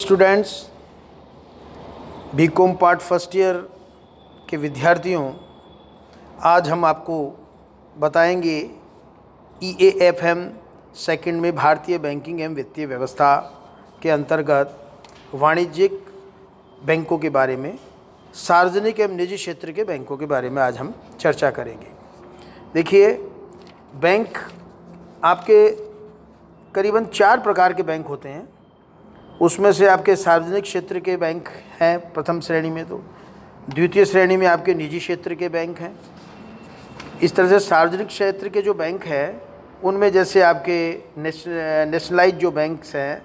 Students, BCom part first year के विद्यार्थियों, आज हम आपको बताएंगे EAFM सेकंड में भारतीय बैंकिंग एवं वित्तीय व्यवस्था के अंतर्गत वाणिज्यिक बैंकों के बारे में, सार्वजनिक एवं निजी क्षेत्र के बैंकों के बारे में आज हम चर्चा करेंगे। देखिए, बैंक आपके करीबन 4 प्रकार के बैंक होते हैं। उसमें से आपके सार्वजनिक क्षेत्र के बैंक हैं प्रथम श्रेणी में, तो द्वितीय श्रेणी में आपके निजी क्षेत्र के बैंक हैं। इस तरह से सार्वजनिक क्षेत्र के जो बैंक हैं उनमें जैसे आपके नेशनलाइज जो बैंक्स हैं,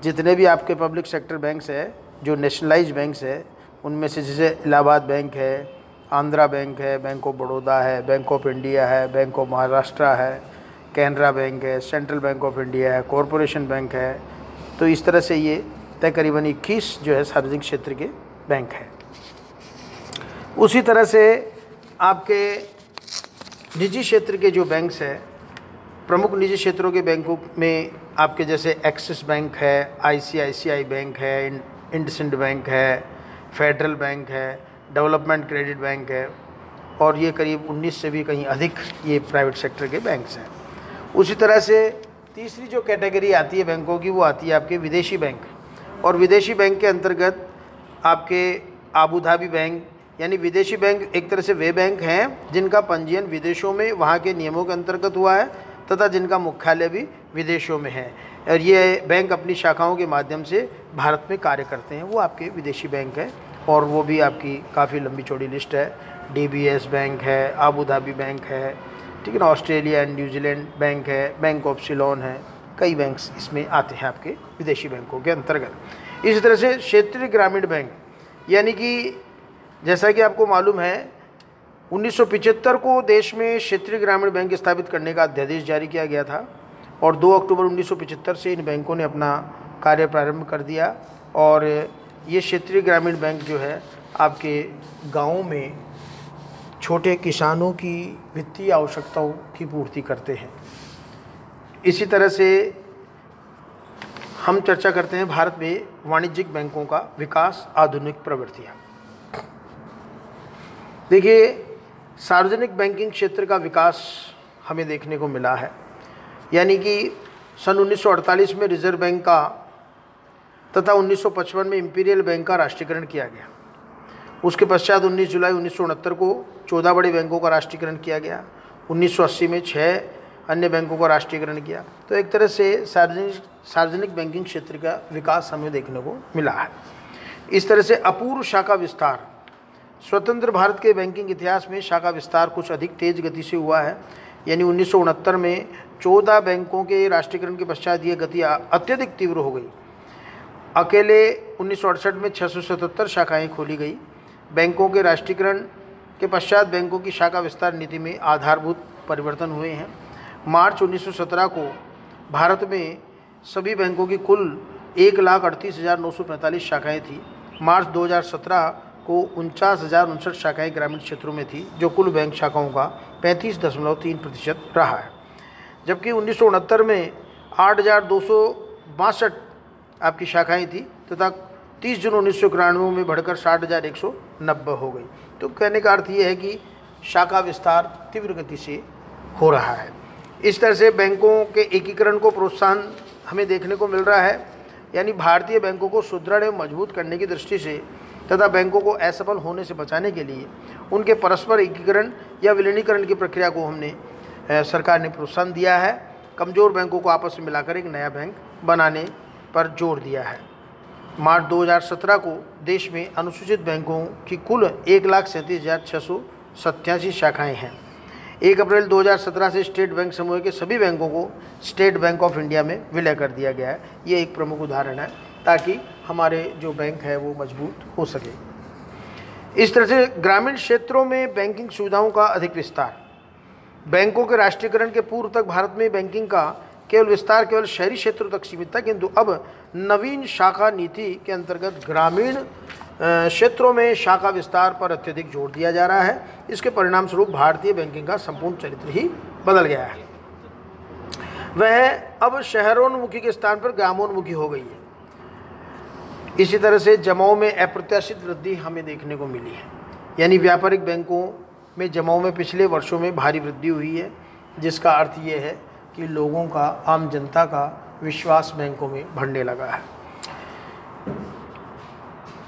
जितने भी आपके पब्लिक सेक्टर बैंक्स हैं जो नेशनलाइज बैंक्स हैं, उनमें से जैसे इलाहाबाद बैंक है, आंध्रा बैंक है, बैंक ऑफ बड़ौदा है, बैंक ऑफ इंडिया है, बैंक ऑफ महाराष्ट्र है, कैनरा बैंक है, सेंट्रल बैंक ऑफ इंडिया है, कॉरपोरेशन बैंक है। तो इस तरह से ये तकरीबन 21 जो है सार्वजनिक क्षेत्र के बैंक हैं। उसी तरह से आपके निजी क्षेत्र के जो बैंक्स हैं, प्रमुख निजी क्षेत्रों के बैंकों में आपके जैसे एक्सिस बैंक है, ICICI बैंक है, इंडसइंड बैंक है, फेडरल बैंक है, डेवलपमेंट क्रेडिट बैंक है, और ये करीब 19 से भी कहीं अधिक ये प्राइवेट सेक्टर के बैंक्स हैं। उसी तरह से तीसरी जो कैटेगरी आती है बैंकों की, वो आती है आपके विदेशी बैंक। और विदेशी बैंक के अंतर्गत आपके आबू धाबी बैंक, यानी विदेशी बैंक एक तरह से वे बैंक हैं जिनका पंजीयन विदेशों में वहाँ के नियमों के अंतर्गत हुआ है तथा जिनका मुख्यालय भी विदेशों में है, और ये बैंक अपनी शाखाओं के माध्यम से भारत में कार्य करते हैं, वो आपके विदेशी बैंक हैं। और वो भी आपकी काफ़ी लंबी चौड़ी लिस्ट है। DBS बैंक है, आबू धाबी बैंक है, ठीक है ना, ऑस्ट्रेलिया एंड न्यूजीलैंड बैंक है, बैंक ऑफ सिलोन है, कई बैंक्स इसमें आते हैं आपके विदेशी बैंकों के अंतर्गत। इसी तरह से क्षेत्रीय ग्रामीण बैंक, यानी कि जैसा कि आपको मालूम है 1975 को देश में क्षेत्रीय ग्रामीण बैंक स्थापित करने का अध्यादेश जारी किया गया था, और 2 अक्टूबर 1975 से इन बैंकों ने अपना कार्य प्रारंभ कर दिया। और ये क्षेत्रीय ग्रामीण बैंक जो है आपके गाँवों में छोटे किसानों की वित्तीय आवश्यकताओं की पूर्ति करते हैं। इसी तरह से हम चर्चा करते हैं भारत में वाणिज्यिक बैंकों का विकास, आधुनिक प्रवृत्तियाँ। देखिए, सार्वजनिक बैंकिंग क्षेत्र का विकास हमें देखने को मिला है, यानी कि सन 1948 में रिजर्व बैंक का तथा 1955 में इंपीरियल बैंक का राष्ट्रीयकरण किया गया। उसके पश्चात 19 जुलाई 1969 को 14 बड़े बैंकों का राष्ट्रीयकरण किया गया। 1980 में 6 अन्य बैंकों का राष्ट्रीयकरण किया। तो एक तरह से सार्वजनिक बैंकिंग क्षेत्र का विकास हमें देखने को मिला है। इस तरह से अपूर्व शाखा विस्तार, स्वतंत्र भारत के बैंकिंग इतिहास में शाखा विस्तार कुछ अधिक तेज गति से हुआ है। यानी 1969 में 14 बैंकों के राष्ट्रीयकरण के पश्चात ये गति अत्यधिक तीव्र हो गई। अकेले 1968 में 677 शाखाएँ खोली गई। बैंकों के राष्ट्रीयकरण के पश्चात बैंकों की शाखा विस्तार नीति में आधारभूत परिवर्तन हुए हैं। मार्च 1917 को भारत में सभी बैंकों की कुल 1,38,945 शाखाएँ थी। मार्च 2017 को 49,059 शाखाएँ ग्रामीण क्षेत्रों में थी, जो कुल बैंक शाखाओं का 35.3% रहा है। जबकि 1969 में 8,262 आपकी शाखाएँ थी तथा 30 जून 1991 में बढ़कर 60,190 हो गई। तो कहने का अर्थ ये है कि शाखा विस्तार तीव्र गति से हो रहा है। इस तरह से बैंकों के एकीकरण को प्रोत्साहन हमें देखने को मिल रहा है, यानी भारतीय बैंकों को सुदृढ़ एवं मजबूत करने की दृष्टि से तथा बैंकों को असफल होने से बचाने के लिए उनके परस्पर एकीकरण या विलीनीकरण की प्रक्रिया को हमने सरकार ने प्रोत्साहन दिया है। कमज़ोर बैंकों को आपस में मिलाकर एक नया बैंक बनाने पर जोर दिया है। मार्च 2017 को देश में अनुसूचित बैंकों की कुल 1,37,687 शाखाएँ हैं। 1 अप्रैल 2017 से स्टेट बैंक समूह के सभी बैंकों को स्टेट बैंक ऑफ इंडिया में विलय कर दिया गया है। ये एक प्रमुख उदाहरण है, ताकि हमारे जो बैंक है वो मजबूत हो सके। इस तरह से ग्रामीण क्षेत्रों में बैंकिंग सुविधाओं का अधिक विस्तार। बैंकों के राष्ट्रीयकरण के पूर्व तक भारत में बैंकिंग का केवल विस्तार केवल शहरी क्षेत्रों तक सीमित था, किंतु अब नवीन शाखा नीति के अंतर्गत ग्रामीण क्षेत्रों में शाखा विस्तार पर अत्यधिक जोर दिया जा रहा है। इसके परिणाम स्वरूप भारतीय बैंकिंग का संपूर्ण चरित्र ही बदल गया है। वह अब शहरोन्मुखी के स्थान पर ग्रामोन्मुखी हो गई है। इसी तरह से जमाओं में अप्रत्याशित वृद्धि हमें देखने को मिली है, यानी व्यापारिक बैंकों में जमाओं में पिछले वर्षों में भारी वृद्धि हुई है, जिसका अर्थ ये है कि लोगों का, आम जनता का विश्वास बैंकों में बढ़ने लगा है।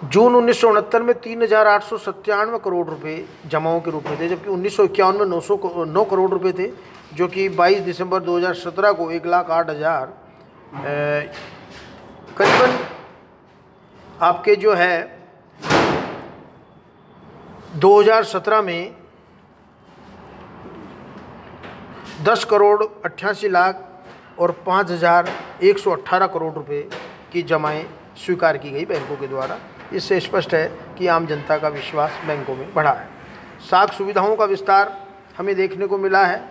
जून 1969 में 3,897 करोड़ रुपए जमाओं के रूप में थे, जबकि 1951 में 9 करोड़ रुपए थे, जो कि 22 दिसंबर 2017 को 1,08,000 करीबन आपके जो है 2017 में 10 करोड़ 88 लाख और 5,118 करोड़ रुपए की जमाएं स्वीकार की गई बैंकों के द्वारा। इससे स्पष्ट है कि आम जनता का विश्वास बैंकों में बढ़ा है। साख सुविधाओं का विस्तार हमें देखने को मिला है,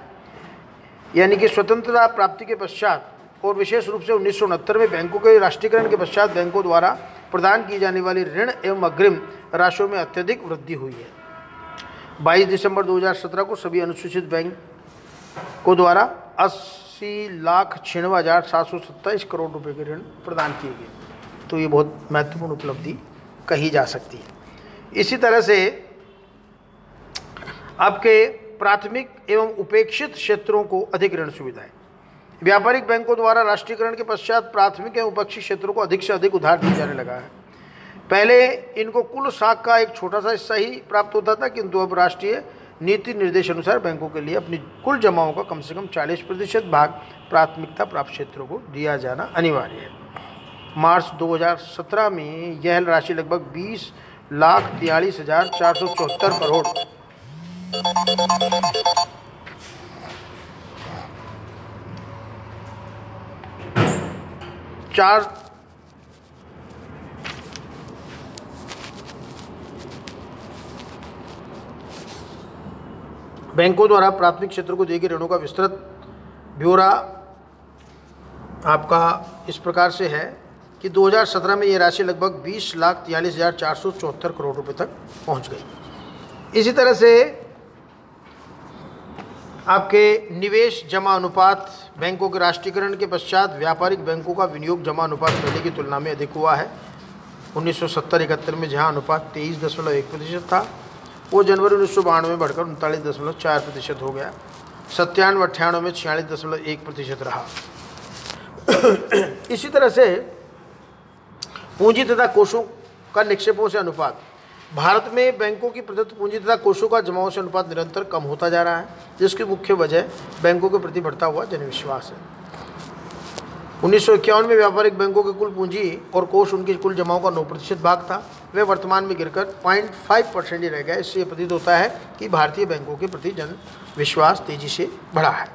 यानी कि स्वतंत्रता प्राप्ति के पश्चात और विशेष रूप से 1969 में बैंकों के राष्ट्रीयकरण के पश्चात बैंकों द्वारा प्रदान की जाने वाली ऋण एवं अग्रिम राशियों में अत्यधिक वृद्धि हुई है। 22 दिसंबर 2017 को सभी अनुसूचित बैंकों द्वारा 80,96,727 करोड़ रुपए के ऋण प्रदान किए गए, तो ये बहुत महत्वपूर्ण उपलब्धि कही जा सकती है। इसी तरह से आपके प्राथमिक एवं उपेक्षित क्षेत्रों को अधिक ऋण सुविधाएं। व्यापारिक बैंकों द्वारा राष्ट्रीयकरण के पश्चात प्राथमिक एवं उपेक्षित क्षेत्रों को अधिक से अधिक उधार दिया जाने लगा है। पहले इनको कुल साख का एक छोटा सा हिस्सा ही प्राप्त होता था, किंतु अब राष्ट्रीय नीति निर्देश अनुसार बैंकों के लिए अपनी कुल जमाओं का कम से कम 40% भाग प्राथमिकता प्राप्त क्षेत्रों को दिया जाना अनिवार्य है। मार्च 2017 में यह राशि लगभग 20,43,474 करोड़ बैंकों द्वारा प्राथमिक क्षेत्र को दिए गए ऋणों का विस्तृत ब्यौरा आपका इस प्रकार से है कि 2017 में ये राशि लगभग 20,43,474 करोड़ रुपए तक पहुंच गई। इसी तरह से आपके निवेश जमा अनुपात बैंकों के राष्ट्रीयकरण के पश्चात व्यापारिक बैंकों का विनियोग जमा अनुपात पहले की तुलना में अधिक हुआ है। 1970-71 में जहां अनुपात 23.1% था, वो जनवरी 1992 में बढ़कर 39.4% हो गया। 97-98 में 46.1% रहा। इसी तरह से पूंजी तथा कोषों का निक्षेपों से अनुपात, भारत में बैंकों की प्रदत्त पूंजी तथा कोषों का जमाओं से अनुपात निरंतर कम होता जा रहा है, जिसकी मुख्य वजह बैंकों के प्रति बढ़ता हुआ जनविश्वास है। 1951 में व्यापारिक बैंकों के कुल पूंजी और कोष उनकी कुल जमाओं का 9% भाग था, वे वर्तमान में गिरकर 0.5% ही रह गया। इससे प्रतीत होता है कि भारतीय बैंकों के प्रति जन विश्वास तेजी से बढ़ा है।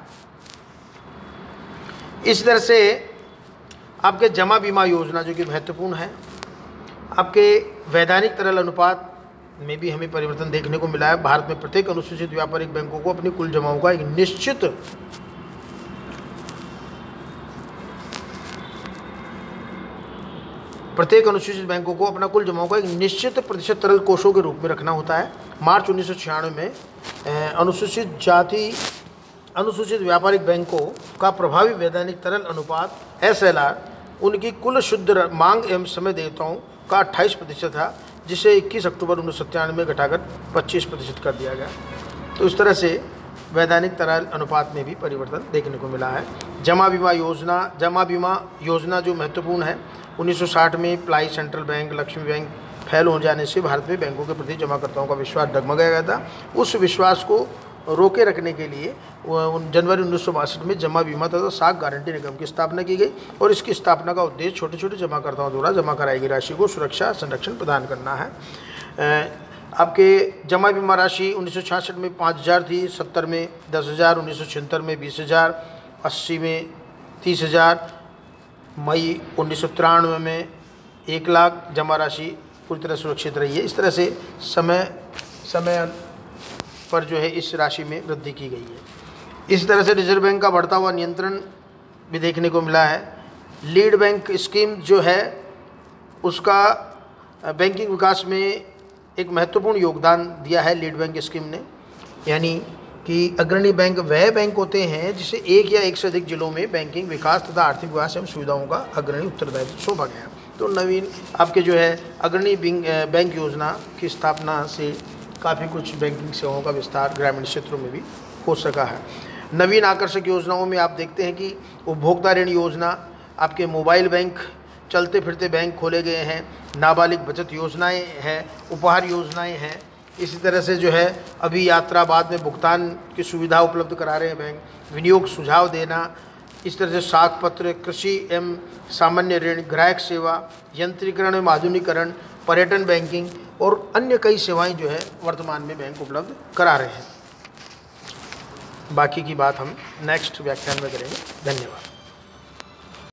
इस तरह से आपके जमा बीमा योजना जो कि महत्वपूर्ण है, आपके वैधानिक तरल अनुपात में भी हमें परिवर्तन देखने को मिला है। भारत में प्रत्येक अनुसूचित व्यापारिक बैंकों को अपनी कुल जमाओं का एक निश्चित प्रतिशत तरल कोषों के रूप में रखना होता है। मार्च 1996 में अनुसूचित व्यापारिक बैंकों का प्रभावी वैधानिक तरल अनुपात SLR उनकी कुल शुद्ध मांग एवं समय देयताओं का 28% था, जिसे 21 अक्टूबर 1997 में घटाकर 25% कर दिया गया। तो इस तरह से वैधानिक तरल अनुपात में भी परिवर्तन देखने को मिला है। जमा बीमा योजना जो महत्वपूर्ण है, 1960 में ply central bank, Lakshmi bank fail हो जाने से भारत में बैंकों के प्रति जमाकर्ताओं का विश्वास डगमगाया गया था। उस विश्वास को रोके रखने के लिए जनवरी 1962 में जमा बीमा तथा साख गारंटी निगम की स्थापना की गई, और इसकी स्थापना का उद्देश्य छोटे छोटे जमाकर्ताओं द्वारा जमा कराई गई राशि को सुरक्षा संरक्षण प्रदान करना है। आपके जमा बीमा राशि 1966 में 5,000 थी, 70 में 10,000, 1976 में 20,000, 80 में 30,000, मई 1993 में 1 लाख जमा राशि पूरी तरह सुरक्षित रही है। इस तरह से समय पर जो है इस राशि में वृद्धि की गई है। इस तरह से रिजर्व बैंक का बढ़ता हुआ नियंत्रण भी देखने को मिला है। लीड बैंक स्कीम जो है उसका बैंकिंग विकास में एक महत्वपूर्ण योगदान दिया है लीड बैंक स्कीम ने, यानी कि अग्रणी बैंक वह बैंक होते हैं जिसे एक या एक से अधिक जिलों में बैंकिंग विकास तथा आर्थिक विकास एवं सुविधाओं का अग्रणी उत्तरदायित्व सौंपा गया। तो नवीन आपके जो है अग्रणी बैंक योजना की स्थापना से काफ़ी कुछ बैंकिंग सेवाओं का विस्तार ग्रामीण क्षेत्रों में भी हो सका है। नवीन आकर्षक योजनाओं में आप देखते हैं कि उपभोक्ता ऋण योजना, आपके मोबाइल बैंक, चलते फिरते बैंक खोले गए हैं, नाबालिग बचत योजनाएं हैं, उपहार योजनाएं हैं। इसी तरह से जो है अभी यात्रा बाद में भुगतान की सुविधा उपलब्ध करा रहे हैं बैंक, विनियोग सुझाव देना, इस तरह से साख पत्र, कृषि एवं सामान्य ऋण, ग्राहक सेवा, यंत्रीकरण एवं आधुनिकीकरण, पर्यटन बैंकिंग और अन्य कई सेवाएं जो है वर्तमान में बैंक उपलब्ध करा रहे हैं। बाकी की बात हम नेक्स्ट व्याख्यान में करेंगे। धन्यवाद।